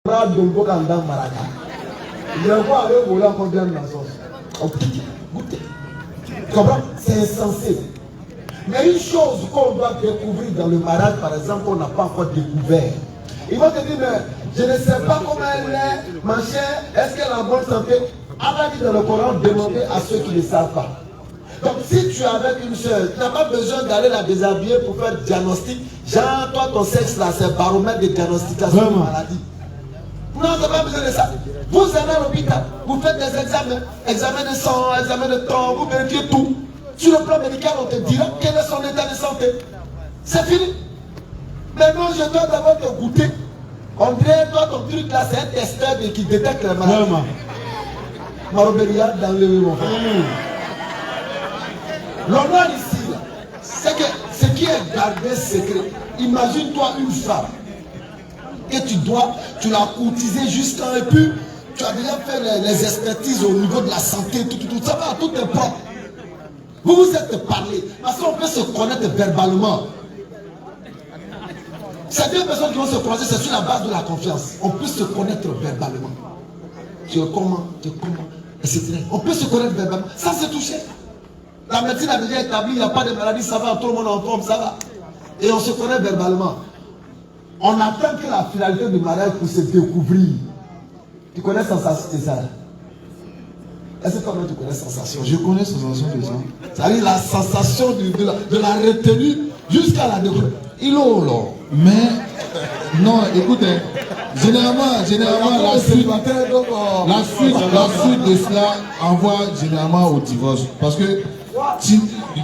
C'est insensé. Mais une chose qu'on doit découvrir dans le mariage, par exemple, qu'on n'a pas encore découvert. Ils vont te dire, mais je ne sais pas comment elle est, ma chère, est-ce qu'elle est en bonne santé? Allah dit dans le Coran, demandez à ceux qui ne savent pas. Donc si tu es avec une soeur, tu n'as pas besoin d'aller la déshabiller pour faire diagnostic. Genre, toi, ton sexe là, c'est baromètre de diagnostication de maladie. Non, tu n'as pas besoin de ça. Vous allez à l'hôpital, vous faites des examens, examen de sang, examen de temps, vous vérifiez tout. Sur le plan médical, on te dira quel est son état de santé. C'est fini. Maintenant, je dois d'abord te goûter. On dirait, toi, ton truc là, c'est un testeur qui détecte les maladies. Marobéria dans le mon frère. L'honneur ici, c'est que ce qui est gardé secret. Imagine-toi une femme que tu l'as courtisée jusqu'à, et puis tu as déjà fait les expertises au niveau de la santé, tout ça va, tout est propre. Vous vous êtes parlé, parce qu'on peut se connaître verbalement. Ces deux personnes qui vont se croiser, c'est sur la base de la confiance. On peut se connaître verbalement. Tu es comment, etc. On peut se connaître verbalement, sans se toucher. La médecine a déjà établi, il n'y a pas de maladie, ça va, tout le monde en forme, ça va. Et on se connaît verbalement. On attend que la finalité du mariage pour se découvrir. Tu connais sensation, c'est ça? Est-ce que toi-même tu connais sensation? Je connais sensation de ça. C'est-à-dire la sensation de la retenue jusqu'à la découverte. Il est là. Mais, non, écoutez, généralement la suite de cela envoie généralement au divorce. Parce que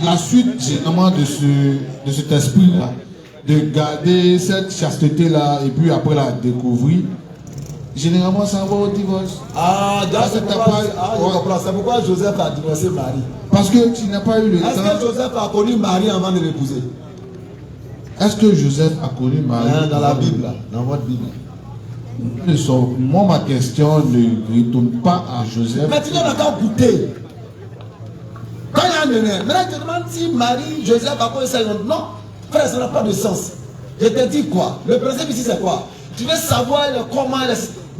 la suite généralement de cet esprit-là, de garder cette chasteté-là et puis après la découvrir, généralement ça envoie au divorce. C'est pourquoi Joseph a divorcé Marie. Parce que tu n'as pas eu le temps. Est-ce que Joseph a connu Marie avant de l'épouser? Est-ce que Joseph a connu Marie? Dans la Bible, dans votre Bible. Moi, ma question ne retourne pas à Joseph. Mais tu dois encore goûter. Quand il y a un honneur, maintenant je te demande si Marie, Joseph a connu ça. Non, frère, ça n'a pas de sens. Je te dis quoi? Le principe ici, c'est quoi? Tu veux savoir comment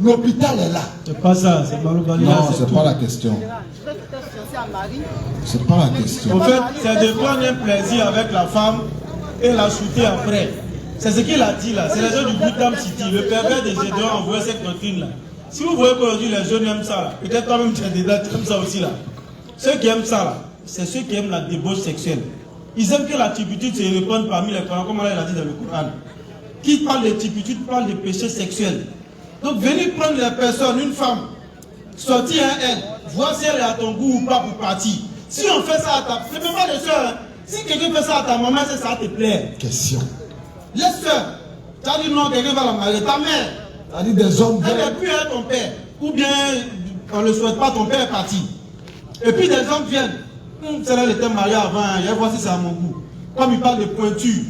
l'hôpital est là. C'est pas ça, c'est pas le validé. Non, c'est pas la question. C'est pas la question. En fait, c'est de prendre un plaisir avec la femme et la shooter après. C'est ce qu'il a dit là. C'est les gens du Gotham City. Le pervers des Gédéons a envoyé cette doctrine là. Si vous voyez qu'aujourd'hui les jeunes aiment ça là, peut-être toi-même tu as des dates, tu aimes ça aussi là. Ceux qui aiment ça là, c'est ceux qui aiment la débauche sexuelle. Ils aiment que la turpitude se répande parmi les croyants, comme Allah l'a dit dans le Coran. Qui parle de turpitude parle de péché sexuel. Donc venez prendre les personnes, une femme, sortir à elle, voir si elle est à ton goût ou pas pour partir. Si on fait ça à ta... C'est même pas les soeurs, hein. Si quelqu'un fait ça à ta maman, c'est ça te plaît. Question. Les soeurs, tu as dit non, quelqu'un va la marier. Ta mère, tu as dit des hommes. Elle n'est plus avec ton père. Ou bien, on ne le souhaite pas, ton père est parti. Et puis des hommes viennent. Celle-là, elle était mariée avant, il voit si c'est à mon goût. Comme il parle de pointu,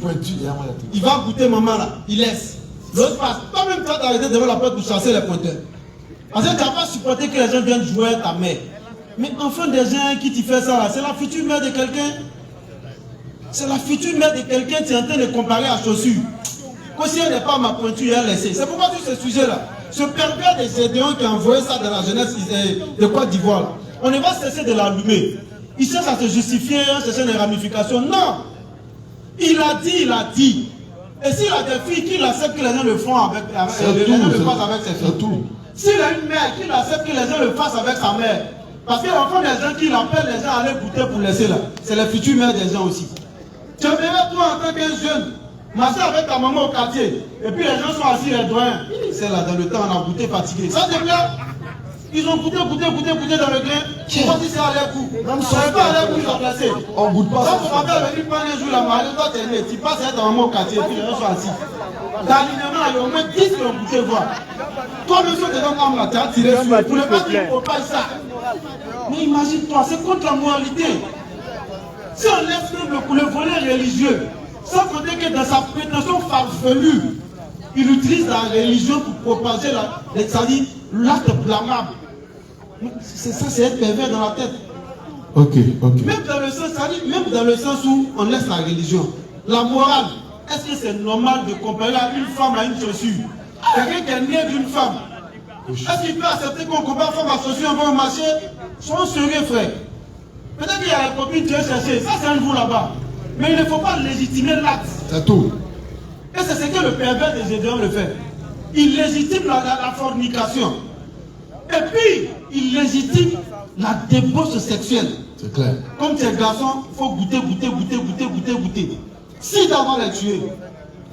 il va goûter maman là, il laisse. L'autre passe. Toi-même, tu as arrêté devant la porte pour chasser les pointeurs. Parce que tu n'as pas supporté que les gens viennent jouer à ta mère. Mais enfin, des gens qui te font ça là, c'est la future mère de quelqu'un. C'est la future mère de quelqu'un, tu es en train de comparer à chaussure. Que si elle n'est pas ma pointure, elle laisse. C'est pourquoi tout ce sujet-là, ce pervers des Gédéons qui a envoyé ça dans la jeunesse de Côte d'Ivoire, on ne va cesser de l'allumer. Il cherche à se justifier, il cherche des ramifications. Non! Il a dit. Et s'il a des filles qui acceptent que les gens le font avec ses filles. S'il a une mère qui accepte que les gens le fassent avec sa mère. Parce qu'il y a encore des gens qui l'appellent les gens à aller goûter pour laisser là. C'est les futures mères des gens aussi. Tu verrais toi en tant qu'un jeune, marcher avec ta maman au quartier. Et puis les gens sont assis les doigts. C'est là dans le temps, on a goûté fatigué. Ça c'est bien. Ils ont goûté dans le grain. Je pense que c'est à leur goût. Ça n'est pas à leur goût, ils ont placé. On goûte pas. Quand ton papa est venu prendre un jour la mariée, toi t'es né, tu passes avec ta maman au quartier, et puis les gens sont assis. D'alignement, il y a au moins 10 qui ont goûté voir. Toi, monsieur, t'es dans l'âme là, tu as tiré sur. Pour ne pas dire qu'il ne faut pas ça. Mais imagine-toi, c'est contre la moralité. Si on laisse le volet religieux, sans compter que dans sa prétention farfelue, il utilise la religion pour propager l'acte blâmable. C'est ça, c'est être pervers dans la tête. Ok. Même dans le sens où on laisse la religion, la morale, est-ce que c'est normal de comparer une femme à une chaussure? quelqu'un qui est né d'une femme, est-ce qu'il peut accepter qu'on compare femme associée, on va marcher? Soyons sérieux, frère. Peut-être qu'il y a la copine qui est cherchée, ça c'est un jour là-bas. Mais il ne faut pas légitimer l'acte. C'est tout. Et c'est ce que le pervers des Gédéons le fait. Il légitime la fornication. Et puis, il légitime la débauche sexuelle. C'est clair. Comme ces garçons, il faut goûter. Si d'avant les tuer.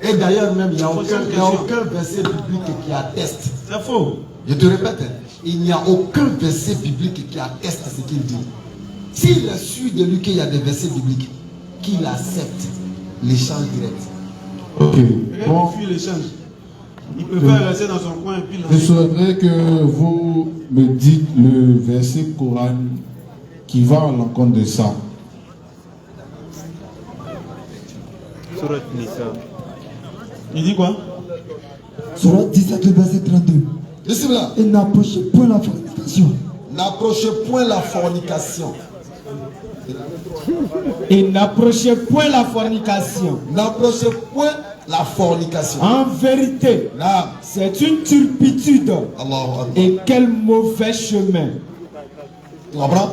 Et d'ailleurs, même, il n'y a aucun verset biblique qui atteste. C'est faux. Je te répète, il n'y a aucun verset biblique qui atteste ce qu'il dit. S'il est sûr de lui qu'il y a des versets bibliques, qu'il accepte l'échange direct. Ok. Bon. Il fuit l'échange. Il peut pas rester dans son coin et puis Je souhaiterais que vous me dites le verset coranique qui va à l'encontre de ça. Il dit quoi? Surat 17, le verset 32. Laissez-moi. Et n'approchez point la fornication. N'approchez point la fornication. Et n'approchez point la fornication. N'approchez point la fornication. En vérité, Là, c'est une turpitude. Allah. Et quel mauvais chemin. Tu comprends?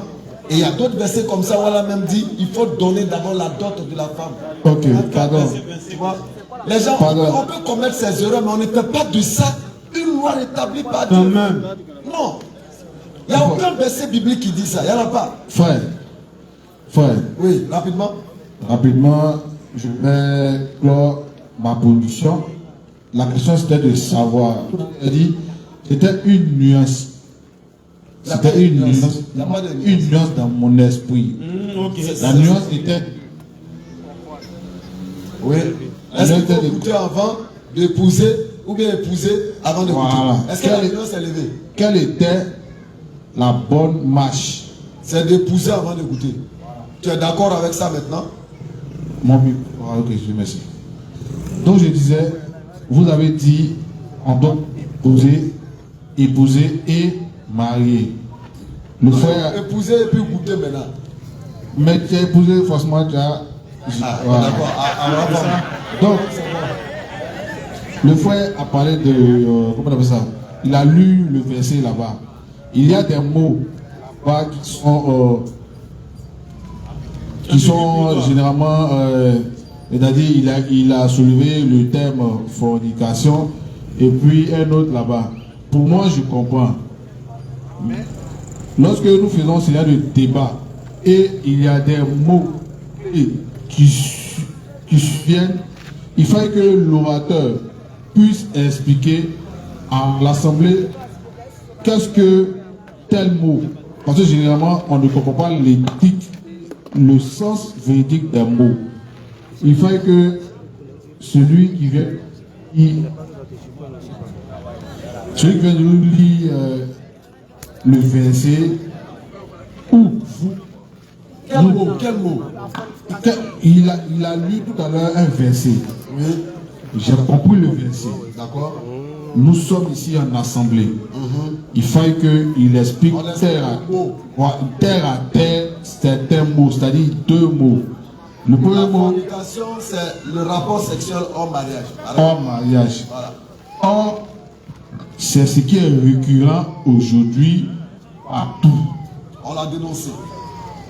Et il y a d'autres versets comme ça où elle a même dit il faut donner d'abord la dot de la femme. Ok, pardon. Tu vois? Les gens, on peut commettre ces erreurs, mais on ne fait pas de ça une loi établie par Dieu. même. Non. Il n'y a aucun verset biblique qui dit ça. Il n'y en a pas. Frère. Oui, rapidement. Rapidement, je vais clore ma position. La question c'était de savoir. Elle dit, c'était une nuance. C'était une nuance dans mon esprit. La nuance était. Oui. Est-ce qu'il faut goûter avant d'épouser ou bien épouser avant de goûter? Voilà. Est-ce que la nuance est levée? Quelle était la bonne marche? C'est d'épouser avant de goûter. Tu es d'accord avec ça maintenant? Mon but. Ah, ok, je remercie. Donc je disais, vous avez dit, on doit épouser et marier. Le frère. Épouser et puis goûter maintenant. Mais tu as épousé, forcément, tu as. Voilà. D'accord. Donc, le frère a parlé de. Comment on appelle ça? Il a lu le verset là-bas. Il y a des mots là-bas qui sont généralement. C'est-à-dire, il a soulevé le terme fornication et puis un autre là-bas. Pour moi, je comprends. Lorsque nous faisons cela de débat et il y a des mots qui viennent, il faut que l'orateur puisse expliquer à l'assemblée qu'est-ce que tel mot. Parce que généralement, on ne comprend pas l'éthique, le sens véridique des mots. Il faut que celui qui vient nous lire le verset où vous. Quel mot? Il a lu tout à l'heure un verset. Oui. J'ai compris le verset. D'accord. Nous sommes ici en assemblée. Il faut qu'il explique terre à terre certains mots, c'est-à-dire deux mots. Le premier La mot. fornication, c'est le rapport sexuel hors mariage. Hors mariage. Voilà. Or, c'est ce qui est récurrent aujourd'hui partout. On l'a dénoncé.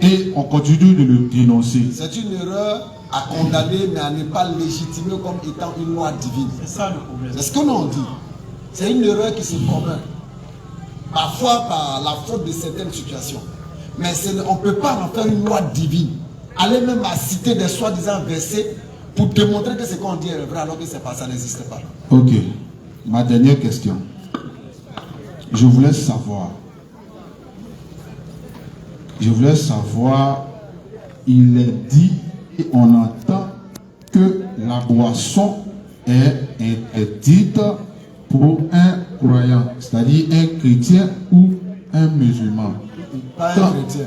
Et on continue de le dénoncer. C'est une erreur à condamner, mais à ne pas légitimer comme étant une loi divine. C'est ça le problème. C'est ce que l'on dit. C'est une erreur qui se commet. Parfois par la faute de certaines situations. Mais on ne peut pas en faire une loi divine. Aller même à citer des soi-disant versets pour démontrer que ce qu'on dit est vrai alors que ça n'existe pas. Ok. Ma dernière question. Je voulais savoir, il est dit et on entend que la boisson est interdite pour un croyant, c'est-à-dire un chrétien ou un musulman. Pas un chrétien.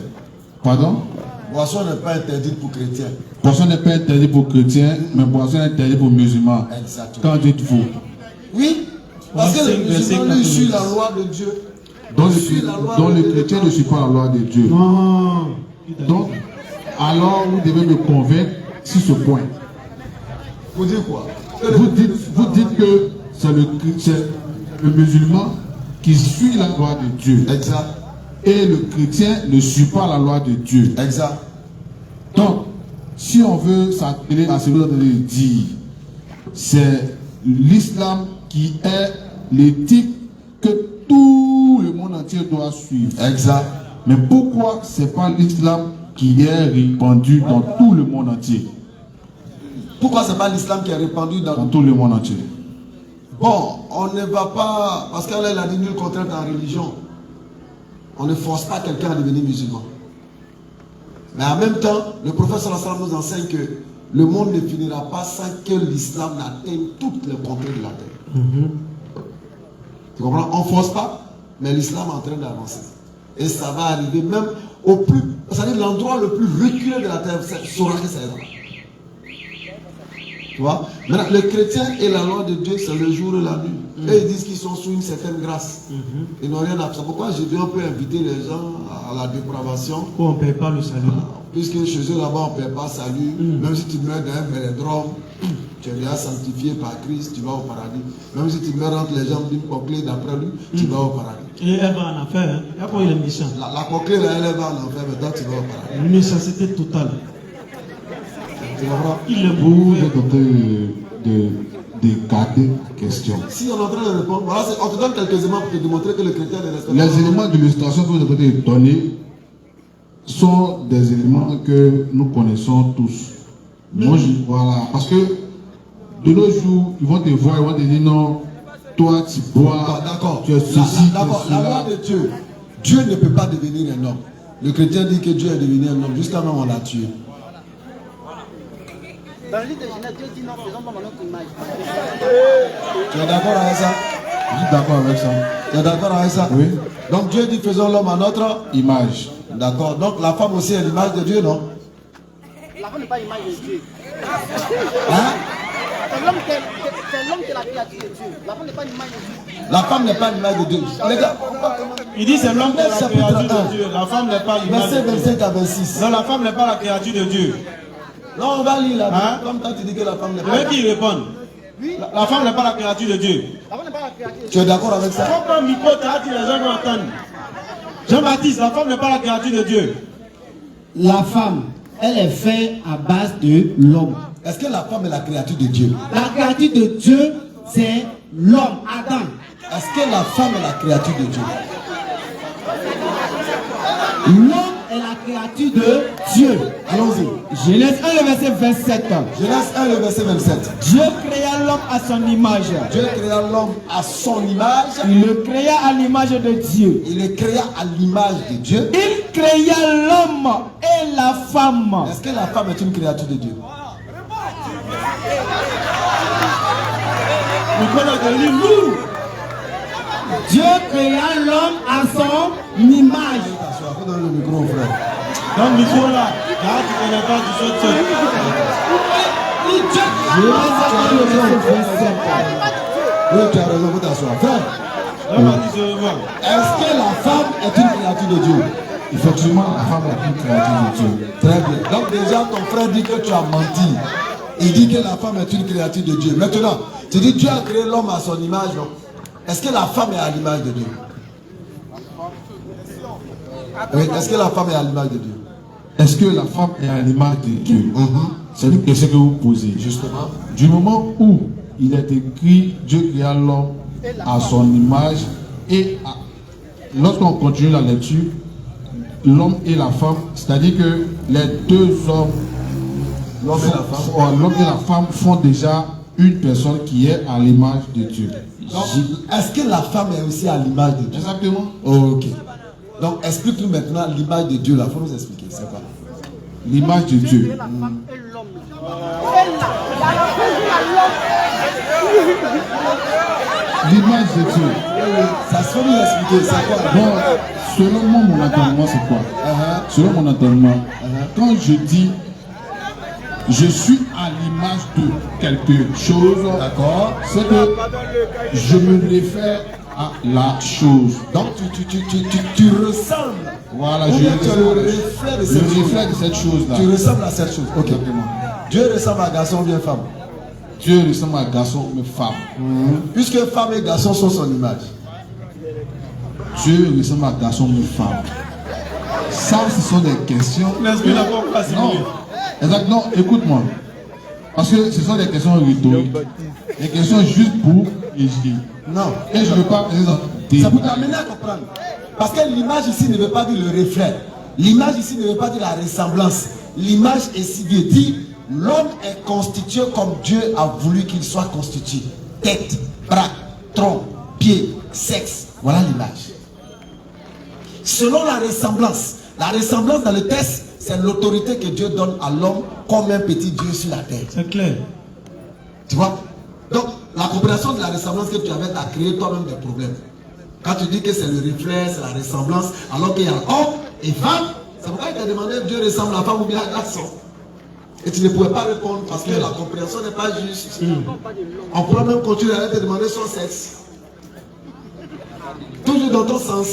Pardon? Boisson n'est pas interdite pour chrétien. Boisson n'est pas interdite pour chrétien, mais boisson est interdite pour musulman. Exactement. Quand dites-vous? Oui, parce que le musulman lui suit la loi de Dieu. Donc le chrétien ne suit pas la loi de Dieu. Non. Donc, alors vous devez me convaincre sur ce point. Vous dites quoi? Vous dites que c'est le musulman qui suit la loi de Dieu. Exact. Et le chrétien ne suit pas la loi de Dieu. Exact. Donc, si on veut s'atteler à ce que vous avez dit, c'est l'islam qui est l'éthique que tout le monde entier doit suivre. Exact. Mais pourquoi c'est pas l'islam qui est répandu dans tout le monde entier? Pourquoi c'est pas l'islam qui est répandu Dans tout le monde entier. Bon, on ne va pas, parce qu'elle a dit nul contrainte en religion. On ne force pas quelqu'un à devenir musulman. Mais en même temps, le prophète sallallahu alayhi wa sallam nous enseigne que le monde ne finira pas sans que l'islam n'atteigne toutes les contrées de la terre. Tu comprends? On ne force pas, mais l'islam est en train d'avancer. Et ça va arriver même au plus, c'est-à-dire l'endroit le plus reculé de la terre, c'est saura que c'est là. Tu vois? Maintenant, le chrétien et la loi de Dieu, c'est le jour et la nuit. Et ils disent qu'ils sont sous une certaine grâce. Ils n'ont rien à faire. Pourquoi j'ai dit on peut inviter les gens à la dépravation? On ne paie pas le salut. Puisque chez eux là-bas, on ne paie pas salut. Même si tu meurs d'un vélodrome, tu es déjà sanctifié par Christ, tu vas au paradis. Même si tu meurs entre les jambes d'une cochlée d'après lui, tu vas au paradis. Et elle va en enfer. Hein? Il y a quoi, il est méchant. La cochlée là, elle va en enfer, mais toi tu vas au paradis. Une méchanceté totale. Tu comprends? Il est Vous beau. êtes en train de garder la question. Si on est en train de répondre, voilà, on te donne quelques éléments pour te démontrer que le chrétien est respecté. Les éléments d'illustration que vous êtes en train de donner sont des éléments que nous connaissons tous. Moi, voilà. Parce que de nos jours, ils vont te voir, ils vont te dire non, toi tu bois, D'accord. tu es ceci, D'accord. tu es La loi cela. de Dieu. Dieu ne peut pas devenir un homme. Le chrétien dit que Dieu est devenu un homme. Jusqu'à maintenant, on l'a tué. Dans le livre de Genèse, Dieu dit non, faisons pas notre image. Tu es d'accord avec ça? Je suis d'accord avec ça. Tu es d'accord avec ça? Oui. Donc Dieu dit faisons l'homme à notre Image. D'accord. Donc la femme aussi est l'image de Dieu, non? La femme n'est pas l'image de Dieu. Hein? C'est l'homme qui est la créature de Dieu. La femme n'est pas l'image de Dieu. La femme n'est pas l'image de Dieu. Les gars, Il dit c'est l'homme qui est la Chapitre créature 1. de Dieu. La femme n'est pas l'image verset de Dieu. 25 à 26. Non, la femme n'est pas la créature de Dieu. Non, on va lire là. Hein? Comme toi tu dis que la femme n'est Je veux pas. qu'il réponde. La femme n'est pas la créature de Dieu. La femme n'est pas la créature de Dieu. Tu es d'accord avec ça? Pourquoi un micro, tu as dit les gens vont entendre? Jean-Baptiste, la femme n'est pas la créature de Dieu. La femme, elle est faite à base de l'homme. Est-ce que la femme est la créature de Dieu? La créature de Dieu, c'est l'homme, Adam. Est-ce que la femme est la créature de Dieu? L'homme est la créature de Dieu. Allons-y. Genèse 1, le verset 27. Genèse 1, le verset 27. Dieu créa l'homme à son image. Dieu créa l'homme à son image. Il le créa à l'image de Dieu. Il le créa à l'image de Dieu. Il créa l'homme et la femme. Est-ce que la femme est une créature de Dieu? Le code est devenu lourd. Dieu créa l'homme à son image. Faut donner le micro, frère. Dans le micro là, là tu connais pas du saut de saut. Genèse 1, le verset 27. Oui, tu as raison, faut t'asseoir. Frère, Jean-Baptiste, je vois. est-ce que la femme est une créature de Dieu? Effectivement, la femme est une créature de Dieu. Très bien. Donc déjà, ton frère dit que tu as menti. Il dit que la femme est une créature de Dieu. Maintenant, tu dis Dieu a créé l'homme à son image. Donc, est-ce que la femme est à l'image de Dieu? Oui, est-ce que la femme est à l'image de Dieu? Est-ce que la femme est à l'image de Dieu? C'est une question que vous posez. Justement. Du moment où il est écrit Dieu créa l'homme à son image et lorsqu'on continue la lecture, l'homme et la femme, c'est-à-dire que les deux hommes, L'homme et la femme. font déjà une personne qui est à l'image de Dieu. Donc, est-ce que la femme est aussi à l'image de Dieu? Exactement. Ok. Donc, explique-nous maintenant l'image de Dieu là. Il faut nous expliquer. C'est quoi? L'image de Dieu. La femme et l'homme. Elle là, il a répondu à l'homme. L'image de Dieu. Ça se fait nous expliquer. C'est quoi? Bon, selon moi, mon entendement, c'est quoi? Selon mon entendement, quand je dis je suis à l'image de quelque chose, D'accord. c'est que je me réfère à la chose. Donc, tu ressembles. Voilà, Ou je bien tu es le ressemble- reflet de le cette chose. reflet de cette chose-là. Tu ressembles à cette chose. Ok. Exactement. Dieu ressemble à garçon ou bien femme? Dieu ressemble à garçon mais femme. Puisque femme et garçon sont son image. Dieu ressemble à garçon mais femme. Ça, ce sont des questions. L'esprit n'a pas Non, exact, non, écoute-moi. Parce que ce sont des questions rhétoriques. Des questions juste pour égir. Non. Et je ne veux pas Ça vous amène à comprendre. Parce que l'image ici ne veut pas dire le reflet. L'image ici ne veut pas dire la ressemblance. L'image ici veut dire l'homme est constitué comme Dieu a voulu qu'il soit constitué. Tête, bras, tronc, pied, sexe. Voilà l'image. Selon la ressemblance dans le texte, c'est l'autorité que Dieu donne à l'homme comme un petit Dieu sur la terre. C'est clair. Tu vois? Donc, la compréhension de la ressemblance que tu avais t'a créé toi-même des problèmes. Quand tu dis que c'est le reflet, c'est la ressemblance, alors qu'il y a homme et femme, c'est pourquoi il t'a demandé Dieu ressemble à la femme ou bien à garçon. Et tu ne pouvais pas répondre parce que la compréhension n'est pas juste. On pourrait même continuer à te demander son sexe. Toujours dans ton sens.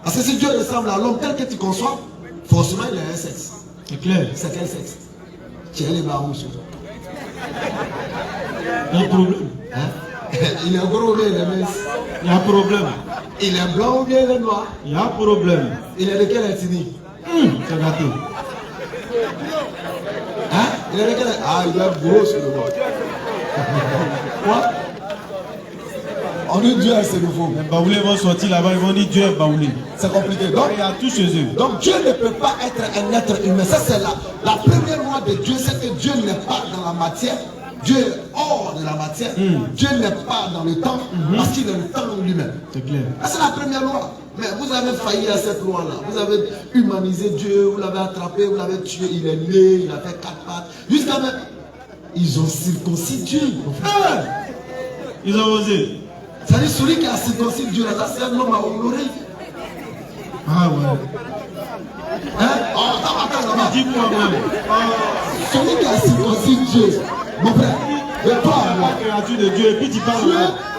Parce que si Dieu ressemble à l'homme tel que tu conçois, forcément il a un sexe. C'est clair. C'est quel sexe? Tu as les barreaux sur toi. Il y a un problème. Hein? Il est gros ou bien il est mince? Il y a un problème. Il est blanc ou bien il est noir? Il y a un problème. Il est de quelle ethnie? C'est gâté. Hein? Il est de quelle ethnie? Ah, il est gros sur le bord. Quoi? On dit Dieu c'est nouveau. Les Baoulés vont sortir là-bas, ils vont dire Dieu est Baoulé. C'est compliqué. Donc, Il y a tout chez eux. donc Dieu ne peut pas être un être humain. Ça c'est la première loi de Dieu, c'est que Dieu n'est pas dans la matière. Dieu est hors de la matière. Dieu n'est pas dans le temps parce qu'il est le temps lui-même. C'est clair. Ça c'est la première loi. Mais vous avez failli à cette loi-là. Vous avez humanisé Dieu, vous l'avez attrapé, vous l'avez tué, il est né, il a fait 4 pattes. Jusqu'à même, ils ont circoncis Dieu. Ils ont osé. C'est-à-dire celui qui a circoncis Dieu, là, c'est un homme à honorer. Ah ouais. Hein? Oh, attends, là-bas. Dis-moi même. Celui qui a circoncis Dieu, mon frère, de toi à moi, La créature de Dieu, et puis tu parles.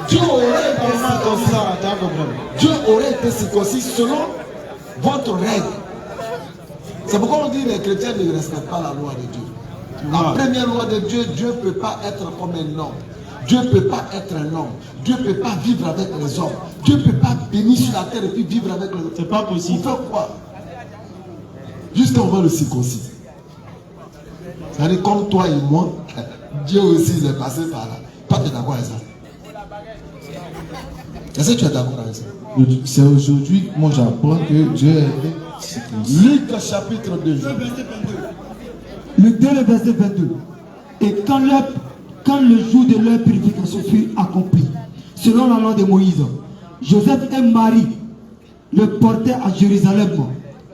Dieu aurait été Comment comme circoncis. ça, t'as compris? Dieu aurait été circoncis selon votre règle. C'est pourquoi on dit que les chrétiens ne respectent pas la loi de Dieu. La première loi de Dieu, Dieu ne peut pas être comme un homme. Dieu ne peut pas être un homme. Dieu ne peut pas vivre avec les hommes. Dieu ne peut pas bénir sur la terre et puis vivre avec les hommes. C'est pas Vous possible. faites quoi? Jusqu'à on va le circoncire. C'est-à-dire comme toi et moi, Dieu aussi il est passé par là. Toi tu es d'accord avec ça? Est-ce que tu es d'accord avec ça? C'est aujourd'hui que moi j'apprends que Dieu est circoncis. Luc chapitre 2. Le 2, le verset 22. Et quand le jour de leur purification fut accompli, selon la loi de Moïse, Joseph et Marie le portaient à Jérusalem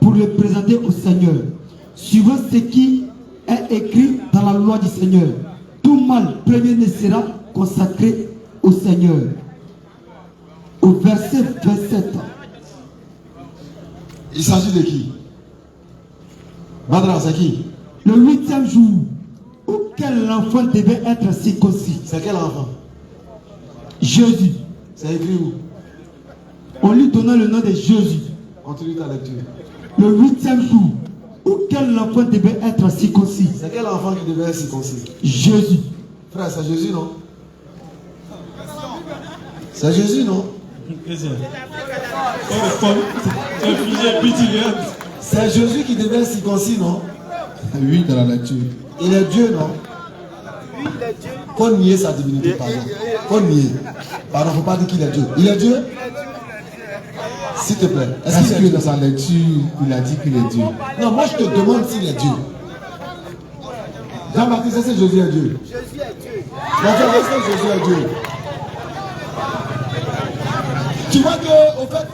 pour le présenter au Seigneur, suivant ce qui est écrit dans la loi du Seigneur. Tout mâle premier-né sera consacré au Seigneur. Au verset 27. Il s'agit de qui? Badra, c'est qui? Le 8e jour, auquel l'enfant devait être circoncis. C'est quel enfant? Jésus. C'est écrit où? On lui donna le nom de Jésus. Continue ta lecture. Le 8e jour, auquel l'enfant devait être circoncis. C'est quel enfant qui devait être circoncis? Jésus. Frère, c'est Jésus, non? C'est Jésus, non? C'est Jésus qui devait être circoncis, non? Oui, dans la lecture. Il est Dieu, non? Faut nier sa divinité, pardon. Faut nier. Pardon, faut pas dire qu'il est Dieu. Il est Dieu? S'il te plaît. Est-ce que dans sa lecture, il a dit qu'il est Dieu? Non, moi je te demande s'il est Dieu. Jean-Baptiste, est-ce que Jésus est Dieu? Jésus est Dieu. D'accord, est-ce que Jésus est Dieu? Tu vois que, au fait,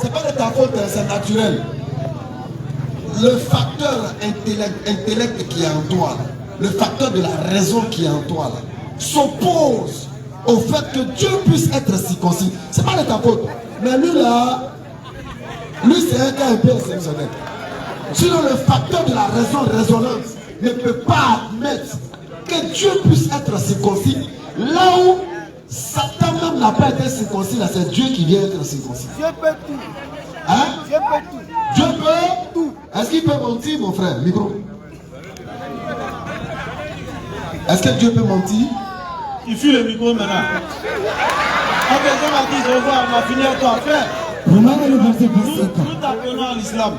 c'est pas de ta faute, c'est naturel. Le facteur intellect qui est en toi, là, le facteur de la raison qui est en toi, là, s'oppose au fait que Dieu puisse être circoncis. C'est pas de ta faute. Mais lui là, lui c'est un cas un peu exceptionnel. Sinon le facteur de la raison raisonnante ne peut pas admettre que Dieu puisse être circoncis. Là où Satan même n'a pas été circoncis, là c'est Dieu qui vient être circoncis. Dieu peut tout. Hein? Dieu peut tout. Dieu peut tout. Est-ce qu'il peut mentir, mon frère? Micro. Est-ce que Dieu peut mentir? Tu fuis le micro maintenant. Ok, Jean-Baptiste, au revoir, on va finir toi. Frère, Romains le verset 25. nous t'appelons à l'islam.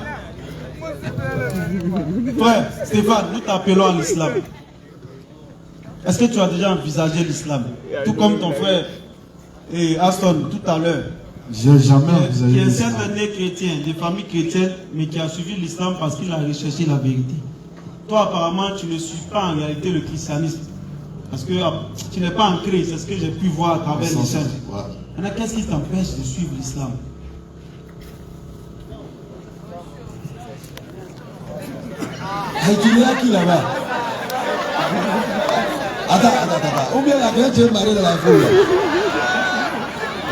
Frère, Stéphane, nous t'appelons à l'islam. Est-ce que tu as déjà envisagé l'islam? Tout comme ton frère et Aston tout à l'heure. J'ai jamais Qui envisagé est l'islam. certes né chrétien, de famille chrétienne, mais qui a suivi l'islam parce qu'il a recherché la vérité. Toi, apparemment, tu ne suis pas en réalité le christianisme. Parce que tu n'es pas ancré, c'est ce que j'ai pu voir à travers les chaînes. Maintenant, qu'est-ce qui t'empêche de suivre l'islam? Il y a qui là-bas? Attends. Ou bien la grande tu es marié dans la foule.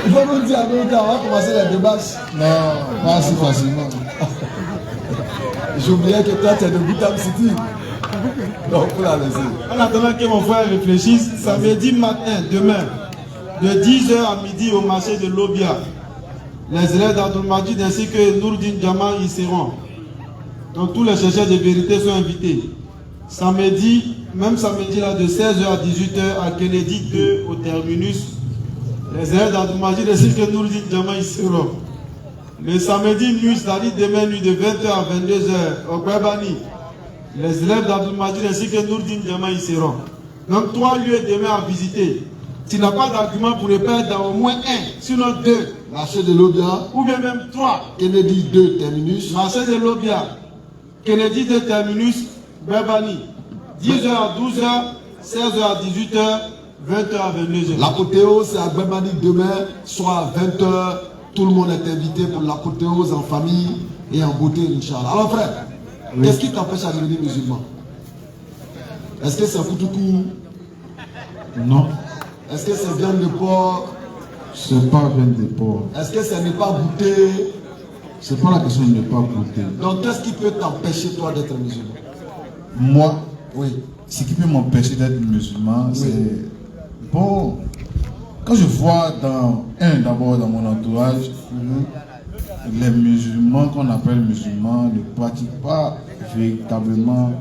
Il faut nous dire à nous, on va commencer la démarche. Non, pas si facilement. J'oubliais que toi tu es de Boutam City. Donc pour la laisser. En attendant que mon frère réfléchisse, samedi matin, demain, de 10h à midi au marché de Lobia, les élèves d'Abdul-Majid ainsi que Nourdine Djama y seront. Donc tous les chercheurs de vérité sont invités. Samedi, même samedi là, de 16h à 18h à Kennedy 2 au terminus, les élèves d'Abdul-Majid ainsi que Nourdine Djama y seront. Le samedi nuit, c'est-à-dire demain nuit de 20h à 22h au Kwebani, les élèves d'Abdul-Majid ainsi que Nourdine Djama y seront. Donc 3 lieux demain à visiter. Tu n'as pas d'argument pour répéter dans au moins 1, sinon 2. Marché de Lobia, Ou bien même 3. Kennedy 2 terminus. Marché de Lobia, Kennedy 2 terminus, Bebani. 10h à 12h, 16h à 18h, 20h à 22h. L'apothéose, c'est à Gbemani demain, soit à 20h. Tout le monde est invité pour l'apothéose en famille et en beauté, Inch'Allah. Alors frère, qu'est-ce qui t'empêche à devenir musulman? Est-ce que c'est Koutoukou? Non, Est-ce que c'est viande de porc? c'est pas viande de porc. Est-ce que c'est ne pas goûter? C'est pas la question de ne pas goûter. Donc qu'est-ce qui peut t'empêcher toi d'être musulman? Moi, Oui. ce qui peut m'empêcher d'être musulman, c'est... Bon, quand je vois d'abord dans mon entourage, les musulmans qu'on appelle musulmans ne pratiquent pas véritablement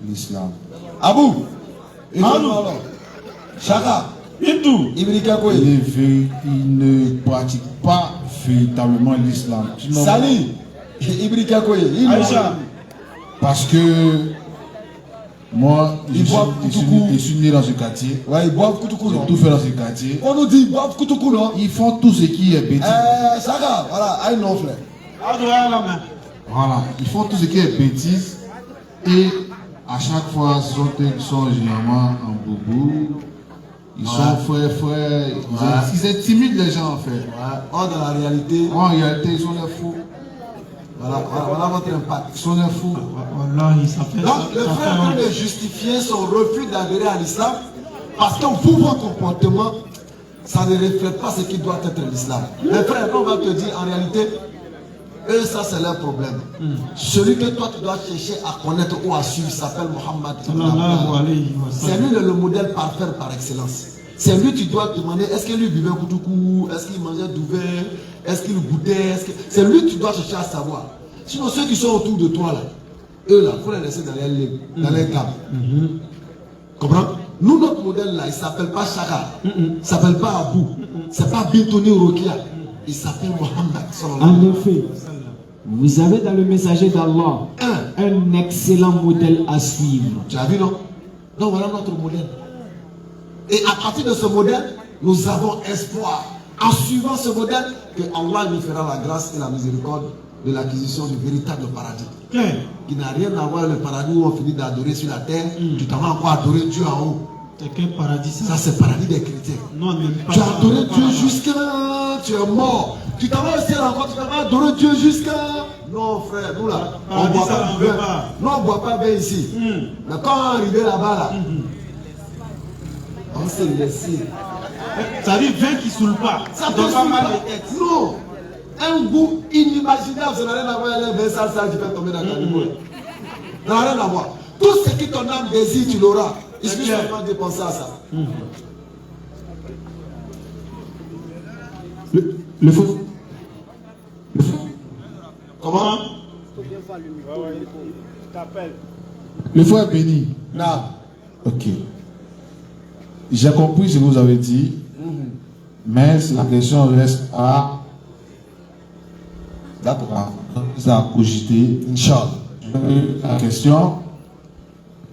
l'islam. Abou, Abou. Chaka, Indou, Ibrika Koye, Ils ne pratiquent pas véritablement l'islam. Sinon, Sali, Ibrika Koye, Aïcha. parce que moi, je boivent suis né dans ce quartier. Ouais, ils boivent Koutoukou, J'ai non? tout fait dans ce quartier. On nous dit ils boivent Koutoukou, non? Ils font tout ce qui est bêtise. Chaka, voilà, aïe non frère. Adouya la main. Voilà, ils font tout ce qui est bêtise. Et à chaque fois, ils sont généralement en boubou. Ils sont frères. Ils intimident les gens en fait. Ouais. Or dans la réalité, En réalité, ils sont des fous. voilà votre impact. Ils sont des fous. Wallahi, ça fait Donc le frère est en train de justifier son refus d'adhérer à l'islam parce que vous, votre comportement, ça ne reflète pas ce qui doit être l'islam. Les frères, on va te dire en réalité, eux, ça c'est leur problème. Celui que toi tu dois chercher à connaître ou à suivre s'appelle Mohammed. Sallallahu alayhi wa C'est sallam. lui le modèle parfait par excellence. C'est lui que tu dois te demander est-ce que lui buvait Koutoukou, est-ce qu'il mangeait d'ouvert, est-ce qu'il goûtait, c'est lui que tu dois chercher à savoir. Sinon ceux qui sont autour de toi là, eux là, il faut les laisser dans les câbles. Comprends? Nous notre modèle là, il ne s'appelle pas Chaka, il ne s'appelle pas Abou, c'est pas Bintoni Rokia, il s'appelle Mohammed. En effet, vous avez dans le messager d'Allah un excellent modèle à suivre. Tu as vu non? Donc voilà notre modèle. Et à partir de ce modèle, nous avons espoir. En suivant ce modèle, que Allah nous fera la grâce et la miséricorde de l'acquisition du véritable paradis. Qui n'a rien à voir avec le paradis où on finit d'adorer sur la terre. Tu t'en vas encore adorer Dieu en haut. C'est quel paradis ça? Ça, c'est le paradis des chrétiens. Non, on n'aime pas Tu as ça, on adoré n'aime pas Dieu là-bas. jusqu'à... Tu es mort. Tu t'en vas au ciel encore, tu t'en vas adorer Dieu jusqu'à... Non, frère, nous là, on ne Paradis, boit ça, pas on de veut vin. pas. Non, on ne boit pas de vin ici. Mais quand on est arrivé là-bas, là, on s'est laissé. Ça dit vin qui saoule pas. Ça donne te pas saoule mal pas. de tête. Non. Un goût inimaginable, ça n'a rien à voir avec les vins sales qui fait tomber dans ta bouche. Ça n'a rien à voir. Tout ce que ton âme désire, tu l'auras. Il suffit seulement de penser à ça. Le faux. Comment? Le frère est béni. Non. Ok. j'ai compris ce que vous avez dit, mais la question reste à... D'accord. Ça a cogité. Inch'Allah. La question.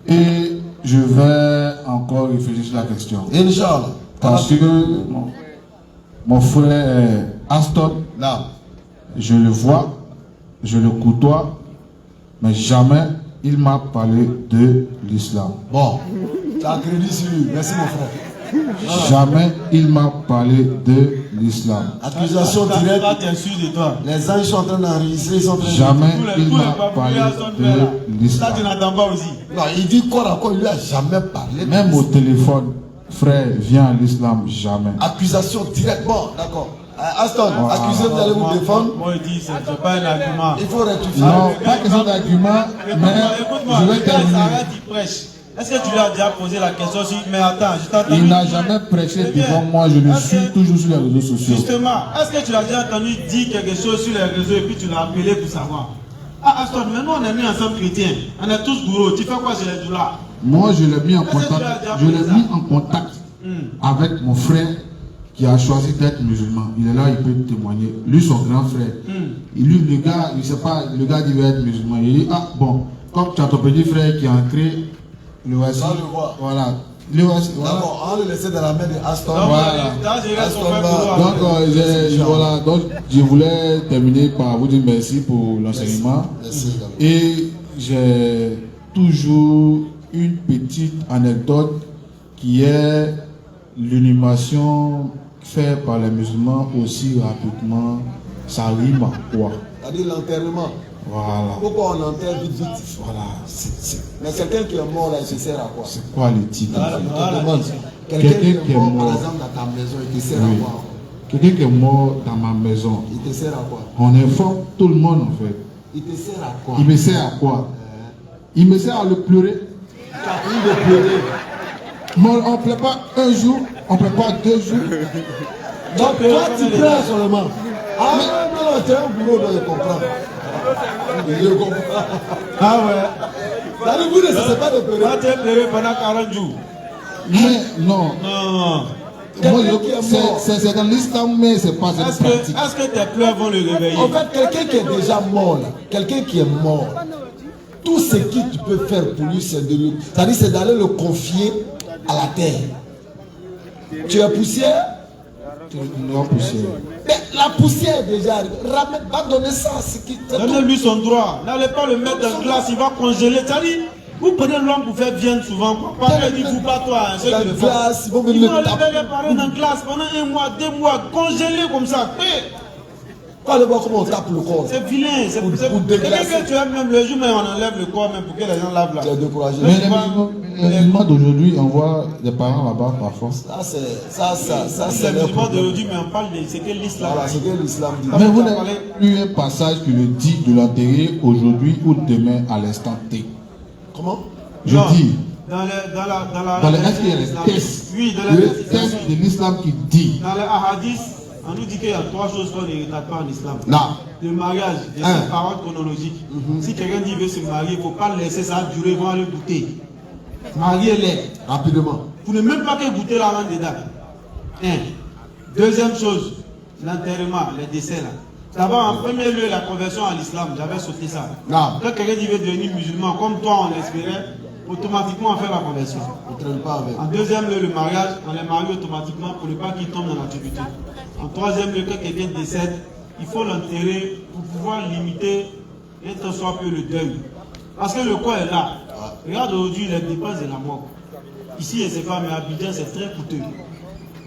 Et je vais encore réfléchir sur la question. Inch'Allah. Parce que mon frère Aston, Là. je le vois, je le côtoie, mais jamais il m'a parlé de l'islam. Bon. Tu as crédit sur lui. Merci mon frère. Jamais il m'a parlé de l'islam. Accusation directe. Toi, tu es sûr de toi. Les anges sont en train d'enregistrer. Ils sont en train de... Jamais Tous les il m'a babouillas parlé sont de là. Ça, tu l'islam. n'attends pas aussi. Non, il dit corps à corps. Il lui a jamais parlé. Même au téléphone, frère, viens à l'islam, jamais. Accusation directe. Bon, d'accord. Aston, accusé, vous allez vous défendre. Moi, je dis, c'est pas un argument. Il faut rectifier. Non, pas question d'argument, mais Écoute-moi, je vais le gars, il terminer. s'arrête, il prêche. Est-ce que tu lui as déjà posé la question sur... Mais attends, je t'entends. Il n'a jamais prêché devant moi, je le suis toujours sur les réseaux sociaux. Justement, est-ce que tu l'as déjà entendu dire quelque chose sur les réseaux et puis tu l'as appelé pour savoir? Ah, Aston, maintenant on est mis ensemble chrétiens. On est tous gourous. Tu fais quoi sur les doulas? Moi, je l'ai mis en contact, avec mon frère qui a choisi d'être musulman. Il est là, il peut témoigner. Lui, son grand frère. Et lui, le gars, il sait pas, le gars dit qu'il veut être musulman. Il dit, ah bon, comme tu as ton petit frère qui est entré, le voici. Ça, le voit. Voilà. Le voici, voilà. D'accord, on va le laisser dans la main de Aston. Voilà. Donc, Voilà, donc je voulais terminer par vous dire merci pour l'enseignement. Merci. Et j'ai toujours une petite anecdote qui est l'inhumation faite par les musulmans aussi rapidement. Ça rime à quoi? C'est-à-dire l'enterrement. Voilà. Pourquoi on enterre vite vite? Voilà. Mais quelqu'un qui est mort là, il se sert à quoi? C'est quoi le titre? Je te demande. Quelqu'un qui est mort, par exemple, dans ta maison, il te sert à quoi? Quelqu'un qui est mort dans ma maison. Il te sert à quoi? On informe tout le monde en fait. Il te sert à quoi? Il me sert à quoi? Il me sert à le pleurer. Tu as pris de pleurer. Mais on ne plaît pas un jour, on ne plaît pas 2 jours. Donc toi tu pleures seulement. Ah non, tu es un bourreau, donc je comprends. Je comprends. Ah ouais. Ça vous ne cessez pas de Toi, pleurer. tu es pleuré pendant 40 jours. Mais non. Non. Moi, Quelqu'un qui est mort. c'est dans l'islam, mais c'est pas Est-ce cette pratique. que tes pleurs vont le réveiller? En fait, quelqu'un qui est déjà mort, là, quelqu'un qui est mort, tout ce que tu peux faire pour lui, c'est de lui. C'est-à-dire, c'est d'aller le confier à la terre. Tu es poussière? Non, poussière. Mais la poussière déjà arrive. Ramène, va donner ça à ce qui te Donnez-lui son droit. N'allez pas le mettre dans glace, il va congeler. C'est-à-dire, vous prenez l'homme pour faire viande souvent. Papa dit, vous pas toi. Hein, la glace, ils vont venir ils vont le enlever taper. les parents dans glace pendant 1 mois, 2 mois, congelé comme ça. Allez voir comment on tape le corps. C'est vilain. C'est Pour quelqu'un déglacer. que tu aimes même le jour, mais on enlève le corps même pour que les gens lavent là. Tu es découragé. Mais les musulmans d'aujourd'hui envoient des parents là-bas parfois. Ça, c'est C'est le le problème. d'aujourd'hui, mais on parle de ce que l'islam Voilà, a c'est dit. que l'islam dit. Mais vous n'avez plus un passage qui le dit de l'enterrer aujourd'hui ou demain à l'instant T. Comment? Je Non. dis, Dans la dans les est-ce qu'il y a les textes, Oui, dans le les texte de l'islam qui dit, dans les hadiths, on nous dit qu'il y a 3 choses qu'on ne regarde pas en islam. Non. Le mariage, les paroles chronologiques. Si quelqu'un dit qu'il veut se marier, il ne faut pas laisser ça durer, ils vont aller goûter. Mariez-les. Rapidement. Vous ne même pas que goûter la main dedans. Deuxième chose, l'enterrement, les décès là. D'abord, en premier lieu, la conversion à l'islam, j'avais sauté ça. Non. Quand quelqu'un dit qu'il veut devenir musulman, comme toi on l'espérait, automatiquement on fait la conversion. On ne traîne pas avec. En deuxième lieu, le mariage, on les marie automatiquement pour ne pas qu'il tombe dans la turpitude. En troisième lieu, quand quelqu'un décède, il faut l'enterrer pour pouvoir limiter et tant soit peu le deuil. Parce que le corps est là. Regarde aujourd'hui les dépenses de la mort. Ici, je ne sais pas, mais à Abidjan, c'est très coûteux.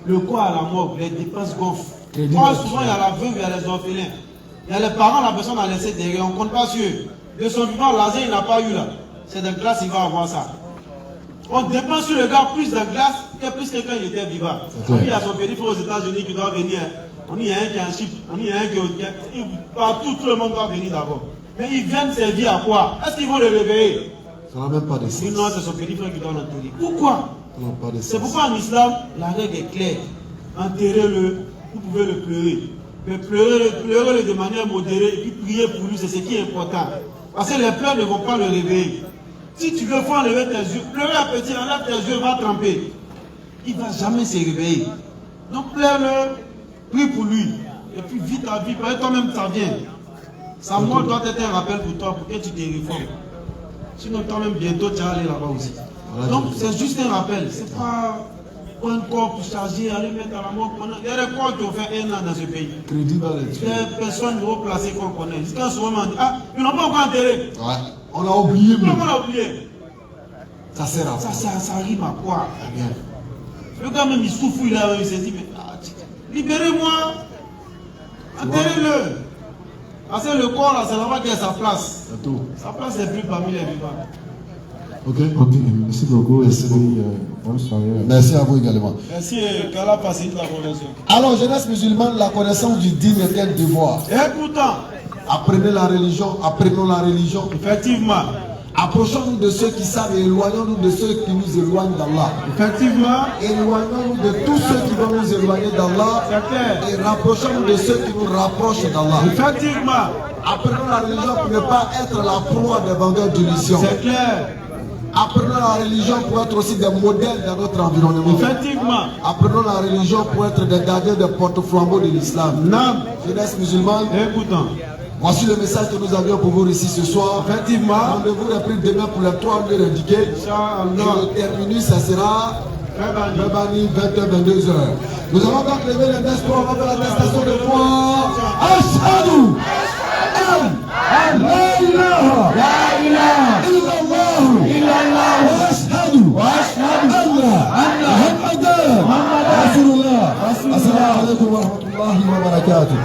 Le corps à la mort, les dépenses gonflent. Moi, souvent, il y a la veuve, il y a les orphelins. Il y a les parents, la personne a laissé derrière, on ne compte pas sur eux. De son vivant, l'argent, il n'a pas eu là. C'est dans glace, il va avoir ça. On dépense sur le gars plus de glace que plus que quand il était vivant. Il y a son petit frère aux États-Unis qui doit venir. On y a un qui est en Chypre, on y a un qui est au partout, tout le monde doit venir d'abord. Mais ils viennent servir à quoi? Est-ce qu'ils vont le réveiller? Ça n'a même pas de sens. Non, c'est son petit frère qui doit l'enterrer. Pourquoi? Ça n'a pas de C'est sens. pourquoi en islam, la règle est claire. Enterrez-le, vous pouvez le pleurer. Mais pleurez-le de manière modérée et puis priez pour lui, c'est ce qui est important. Parce que les pleurs ne vont pas le réveiller. Si tu veux, faut enlever tes yeux. Pleurer à petit, enlève tes yeux, va tremper. il ne va jamais se réveiller. Donc plaire-le, prie pour lui. Et puis vis ta vie, parce que toi-même ça vient. Sa mort doit être un rappel pour toi, pour que tu te réformes. Sinon toi-même bientôt tu vas aller là-bas aussi. Voilà. Donc c'est juste un rappel, c'est pas un corps pour charger, aller mettre à la mort. Il y a des corps qui ont fait 1 an dans ce pays. Des personnes haut placées qu'on connaît. Jusqu'à ce moment, ah, ils n'ont pas encore enterré. Ouais. On a oublié. Comment on a oublié? Ça sert à quoi? Ça rime à quoi? Le gars même il souffre, il s'est dit, mais libérez-moi, enterrez-le. Parce que le corps là, c'est là-bas qu'il a sa place. Sa place n'est plus parmi les vivants. Ok, merci beaucoup. Bonne soirée. Merci à vous également. Merci, qu'Allah facilite la conversion. Alors, jeunesse musulmane, la connaissance du dîn est un devoir. Et pourtant, apprenez la religion, apprenons la religion. Effectivement. Approchons-nous de ceux qui savent et éloignons-nous de ceux qui nous éloignent d'Allah. Effectivement. Éloignons-nous de tous ceux qui vont nous éloigner d'Allah. Et rapprochons-nous de ceux qui nous rapprochent d'Allah. Effectivement. Apprenons la religion pour ne pas être la proie des vendeurs d'illusions. C'est clair. Apprenons la religion pour être aussi des modèles dans notre environnement. Effectivement. Apprenons la religion pour être des gardiens des porte-flambeaux de l'islam. Non. Jeunesse musulmane. Écoutons. Voici le message que nous avions pour vous ici ce soir. Effectivement. Rendez-vous repris demain pour les 3 heures indiquées. Et le terminus, ça sera Bebani 20h-22h. Nous allons donc lever les mains pour avoir l'attestation de foi. Ashhadu an la ilaha illallah wa ashhadu anna Muhammadan rasulullah. Assalamu alaikum wa rahmatullahi wa barakatuh.